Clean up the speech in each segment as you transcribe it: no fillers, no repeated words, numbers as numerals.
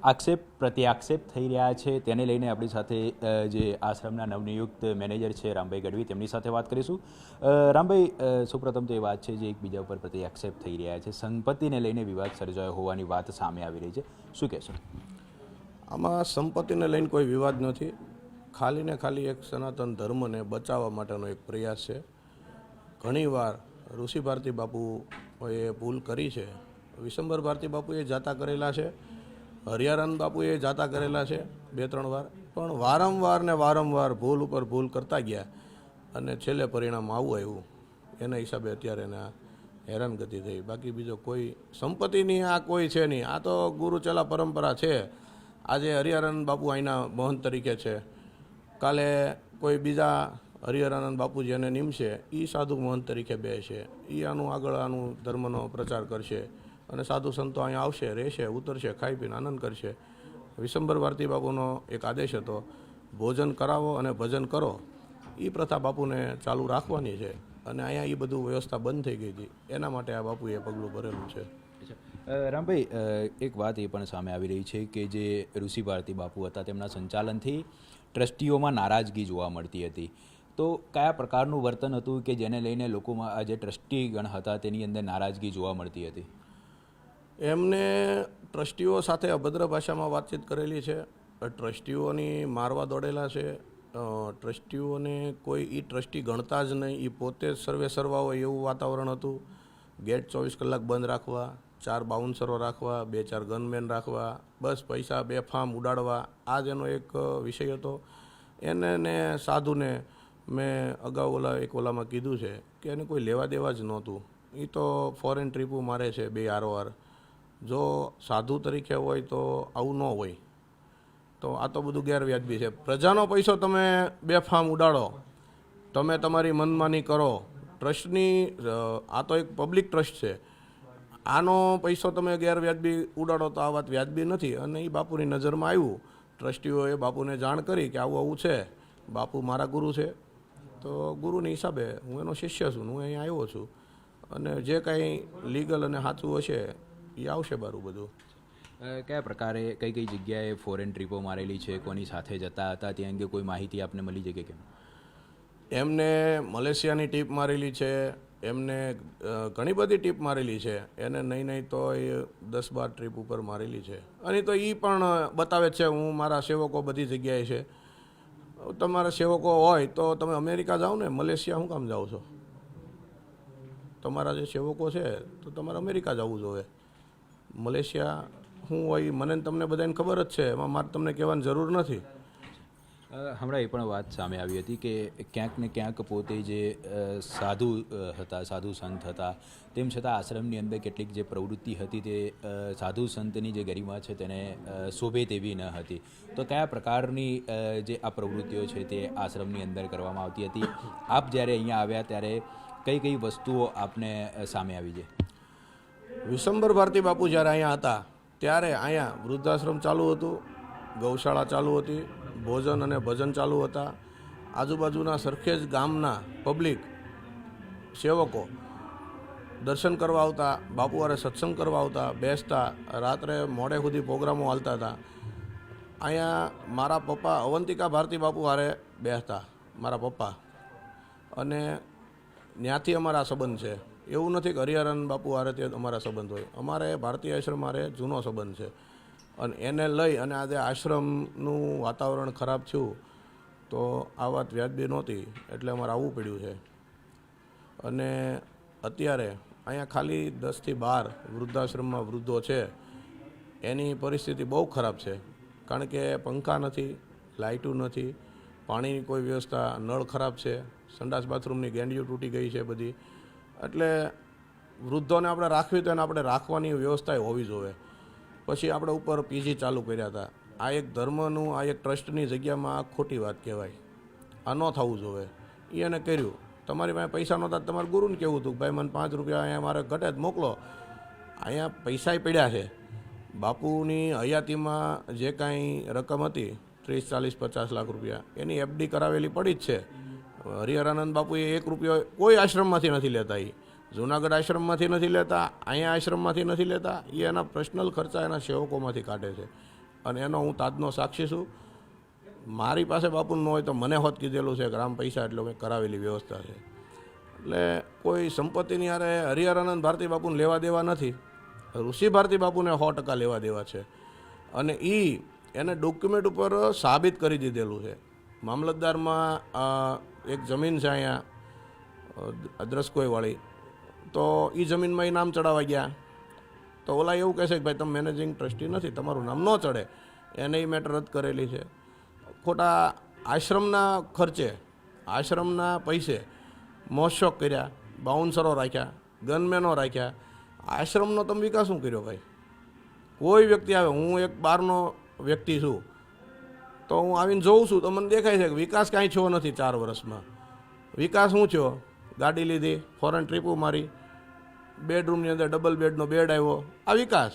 પ્રત્યાક્ષેપ થઈ રહ્યા છે તેને લઈને આપણી સાથે જે આશ્રમના નવનિયુક્ત મેનેજર છે રામભાઈ ગઢવી તેમની સાથે વાત કરીશું. રામભાઈ, સૌપ્રથમ તો એ વાત છે જે એકબીજા ઉપર પ્રત્યાક્ષેપ થઈ રહ્યા છે, સંપત્તિને લઈને વિવાદ સર્જાયો હોવાની વાત સામે આવી રહી છે, શું કહેશો? આમાં સંપત્તિને લઈને કોઈ વિવાદ નથી. ખાલી ને ખાલી એક સનાતન ધર્મને બચાવવા માટેનો એક પ્રયાસ છે. ઘણીવાર ઋષિ ભારતી બાપુએ ભૂલ કરી છે, વિશંબર ભારતી બાપુએ જાતા કરેલા છે, હરિયાનંદ બાપુએ જાતા કરેલા છે 2-3 વાર, પણ વારંવાર ભૂલ ઉપર ભૂલ કરતા ગયા અને છેલ્લે પરિણામ આવું આવ્યું. એના હિસાબે અત્યારે એને હેરાનગતિ થઈ. બાકી બીજો કોઈ સંપત્તિની આ કોઈ છે નહીં. આ તો ગુરુચેલા પરંપરા છે. આજે હરિહરાનંદ બાપુ અહીંના મહંત તરીકે છે, કાલે કોઈ બીજા હરિહરાનંદ બાપુ જેને નિમશે એ સાધુ મહંત તરીકે બેસે, એ આનું ધર્મનો પ્રચાર કરશે અને સાધુ સંતો અહીંયા આવશે, રહેશે, ઉતરશે, ખાઈ પીને આનંદ કરશે. વિશંબર ભારતી બાપુનો એક આદેશ હતો, ભોજન કરાવો અને ભજન કરો. એ પ્રથા બાપુને ચાલુ રાખવાની છે અને અહીંયા એ બધું વ્યવસ્થા બંધ થઈ ગઈ હતી. એના માટે આ બાપુએ પગલું ભરેલું છે. રામભાઈ, એક વાત એ પણ સામે આવી રહી છે કે જે ઋષિ ભારતી બાપુ હતા તેમના સંચાલનથી ટ્રસ્ટીઓમાં નારાજગી જોવા મળતી હતી. તો કયા પ્રકારનું વર્તન હતું કે જેને લઈને લોકોમાં આ જે ટ્રસ્ટીગણ હતા તેની અંદર નારાજગી જોવા મળતી હતી? એમને ટ્રસ્ટીઓ સાથે અભદ્ર ભાષામાં વાતચીત કરેલી છે, ટ્રસ્ટીઓની મારવા દોડેલા છે, ટ્રસ્ટીઓને કોઈ એ ટ્રસ્ટી ગણતા જ નહીં, એ પોતે જ સર્વે સર્વા હોય એવું વાતાવરણ હતું. ગેટ 24 કલાક બંધ રાખવા, 4 બાઉન્સરો રાખવા, 2-4 ગનમેન રાખવા, બસ પૈસા બેફામ ઉડાડવા, આ જ એનો એક વિષય હતો. એને સાધુને મેં અગાઉ ઓલામાં કીધું છે કે એને કોઈ લેવા દેવા જ નહોતું. એ તો ફોરેન ટ્રીપો મારે છે 2 આરોવાર. જો સાધુ તરીકે હોય તો આવું ન હોય. તો આ તો બધું ગેરવ્યાજબી છે. પ્રજાનો પૈસો તમે બેફામ ઉડાડો, તમે તમારી મનમાની કરો. ટ્રસ્ટની આ તો એક પબ્લિક ટ્રસ્ટ છે, આનો પૈસો તમે ગેરવ્યાજબી ઉડાડો તો આ વાત વ્યાજબી નથી. અને એ બાપુની નજરમાં આવ્યું. ટ્રસ્ટીઓએ બાપુને જાણ કરી કે આવું છે. બાપુ મારા ગુરુ છે, તો ગુરુની હિસાબે હું એનો શિષ્ય છું, હું અહીં આવ્યો છું અને જે કાંઈ લીગલ અને સાચું હશે એ આવશે બારું બધું. કયા પ્રકારે કઈ જગ્યાએ ફોરેન ટ્રીપો મારેલી છે, કોની સાથે જતા હતા તે અંગે કોઈ માહિતી આપને મળી છે કે કેમ? એમને મલેશિયાની ટીપ મારેલી છે, એમને ઘણી બધી ટીપ મારેલી છે. એને નહીં તો એ 10-12 ટ્રીપ ઉપર મારેલી છે. અને તો એ પણ બતાવે છે હું મારા સેવકો બધી જગ્યાએ છે. તમારા સેવકો હોય તો તમે અમેરિકા જાઓ ને, મલેશિયા શું કામ જાઓ છો? તમારા જે સેવકો છે તો તમારે અમેરિકા જવું જોઈએ. મલેશિયા શું હોય મને તમને બધાને ખબર જ છે, એમાં મારે તમને કહેવાની જરૂર નથી. હમણાં એ પણ વાત સામે આવી હતી કે ક્યાંક ને ક્યાંક પોતે જે સાધુ હતા, સાધુ સંત હતા, તેમ છતાં આશ્રમની અંદર કેટલીક જે પ્રવૃત્તિ હતી તે સાધુ સંતની જે ગરિમા છે તેને શોભે તેવી ન હતી. તો કયા પ્રકારની જે આ પ્રવૃત્તિઓ છે તે આશ્રમની અંદર કરવામાં આવતી હતી? આપ જ્યારે અહીંયા આવ્યા ત્યારે કઈ વસ્તુઓ આપને સામે આવી છે? વિશંબર ભારતી બાપુ જ્યારે અહીંયા હતા ત્યારે અહીંયા વૃદ્ધાશ્રમ ચાલુ હતું, ગૌશાળા ચાલુ હતી, ભોજન અને ભજન ચાલુ હતા. આજુબાજુના સરખેજ ગામના પબ્લિક સેવકો દર્શન કરવા આવતા, બાપુ હારે સત્સંગ કરવા આવતા, બેસતા, રાત્રે મોડે સુધી પ્રોગ્રામો હાલતા હતા. અહીંયા મારા પપ્પા અવંતિકા ભારતી બાપુ હારે બેસતા, મારા પપ્પા, અને ત્યાંથી અમારા સંબંધ છે. એવું નથી કે હરિહરાનંદ બાપુ હારે તે અમારા સંબંધ હોય. અમારે ભારતીય આશ્રમ હારે જૂનો સંબંધ છે. અને એને લઈ અને આજે આશ્રમનું વાતાવરણ ખરાબ થયું તો આ વાત વ્યાજબી નહોતી, એટલે અમારે આવવું પડ્યું છે. અને અત્યારે અહીંયા ખાલી 10થી 12 વૃદ્ધાશ્રમમાં વૃદ્ધો છે. એની પરિસ્થિતિ બહુ ખરાબ છે, કારણ કે પંખા નથી, લાઇટું નથી, પાણીની કોઈ વ્યવસ્થા, નળ ખરાબ છે, સંડાસ બાથરૂમની ગેંડીઓ તૂટી ગઈ છે બધી. એટલે વૃદ્ધોને આપણે રાખવી તો એને આપણે રાખવાની વ્યવસ્થા હોવી જોઈએ. પછી આપણે ઉપર પીજી ચાલુ કર્યા હતા. આ એક ધર્મનું, આ એક ટ્રસ્ટની જગ્યામાં આ ખોટી વાત કહેવાય. આ ન થવું જોઈએ. એ એને કર્યું. તમારી પાસે પૈસા નહોતા, તમારે ગુરુને કહેવું હતું ભાઈ મને 5 રૂપિયા અહીંયા મારે ઘટે જ મોકલો. અહીંયા પૈસાય પડ્યા છે. બાપુની હયાતીમાં જે કાંઈ રકમ હતી 30, 40, 50 લાખ રૂપિયા એની એફડી કરાવેલી પડી જ છે. હરિહરાનંદ બાપુએ 1 રૂપિયો કોઈ આશ્રમમાંથી નથી લેતા. એ જૂનાગઢ આશ્રમમાંથી નથી લેતા, અહીંયા આશ્રમમાંથી નથી લેતા. એ એના પર્સનલ ખર્ચા એના સેવકોમાંથી કાઢે છે. અને એનો હું તાજનો સાક્ષી છું. મારી પાસે બાપુનું ન હોય તો મને હોત કીધેલું છે ગ્રામ પૈસા એટલે મેં કરાવેલી વ્યવસ્થા છે. એટલે કોઈ સંપત્તિની હારે હરિહરાનંદ ભારતી બાપુને લેવા દેવા નથી. ઋષિ ભારતી બાપુને 100% લેવા દેવા છે. અને એને ડોક્યુમેન્ટ ઉપર સાબિત કરી દીધેલું છે. મામલતદારમાં એક જમીન છે અહીંયા દ્રસ્કોઈવાળી, તો એ જમીનમાં એ નામ ચડાવવા ગયા તો ઓલા એવું કહેશે કે ભાઈ તમે મેનેજિંગ ટ્રસ્ટી નથી, તમારું નામ ન ચડે. એને એ મેટર રદ કરેલી છે. ખોટા આશ્રમના ખર્ચે, આશ્રમના પૈસે મોજશોખ કર્યા, બાઉન્સરો રાખ્યા, ગનમેનો રાખ્યા. આશ્રમનો તમે વિકાસ શું કર્યો ભાઈ? કોઈ વ્યક્તિ આવે, હું એક બહારનો વ્યક્તિ છું તો હું આવીને જોઉં છું તો મને દેખાય છે કે વિકાસ કાંઈ થયો નથી 4 વર્ષમાં. વિકાસ શું થયો? ગાડી લીધી, ફોરેન ટ્રીપો મારી, બેડરૂમની અંદર ડબલ બેડનો બેડ આવ્યો, આ વિકાસ.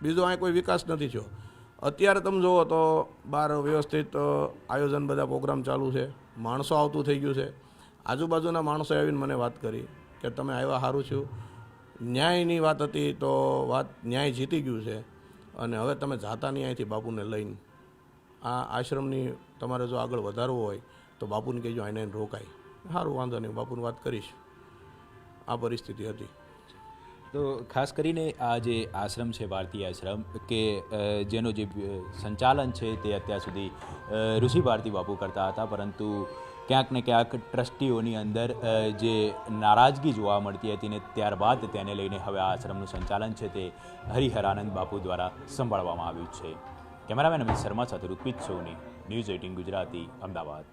બીજો અહીં કોઈ વિકાસ નથી થયો. અત્યારે તમે જુઓ તો બહાર વ્યવસ્થિત આયોજન, બધા પ્રોગ્રામ ચાલુ છે, માણસો આવતું થઈ ગયું છે. આજુબાજુના માણસો આવીને મને વાત કરી કે તમે આવ્યા સારું છું. ન્યાયની વાત હતી તો ન્યાય જીતી ગયું છે અને હવે તમે જાતા નહીં અહીંથી બાપુને લઈને. આ આશ્રમની તમારે જો આગળ વધારવું હોય તો બાપુને કહેજો આને રોકાય. સારું, વાંધો નહીં, બાપુની વાત કરીશ. આ પરિસ્થિતિ હતી. તો ખાસ કરીને આ જે આશ્રમ છે, ભારતીય આશ્રમ, કે જેનો જે સંચાલન છે તે અત્યાર સુધી ઋષિ ભારતી બાપુ કરતા હતા, પરંતુ ક્યાંક ને ક્યાંક ટ્રસ્ટીઓની અંદર જે નારાજગી જોવા મળતી હતી ને ત્યારબાદ તેને લઈને હવે આ આશ્રમનું સંચાલન છે તે હરિહરાનંદ બાપુ દ્વારા સંભાળવામાં આવ્યું છે. કેમેરામેન અમિત શર્મા સાથે ઋત્વિજ સોની, ન્યૂઝ 18 ગુજરાતી, અમદાવાદ.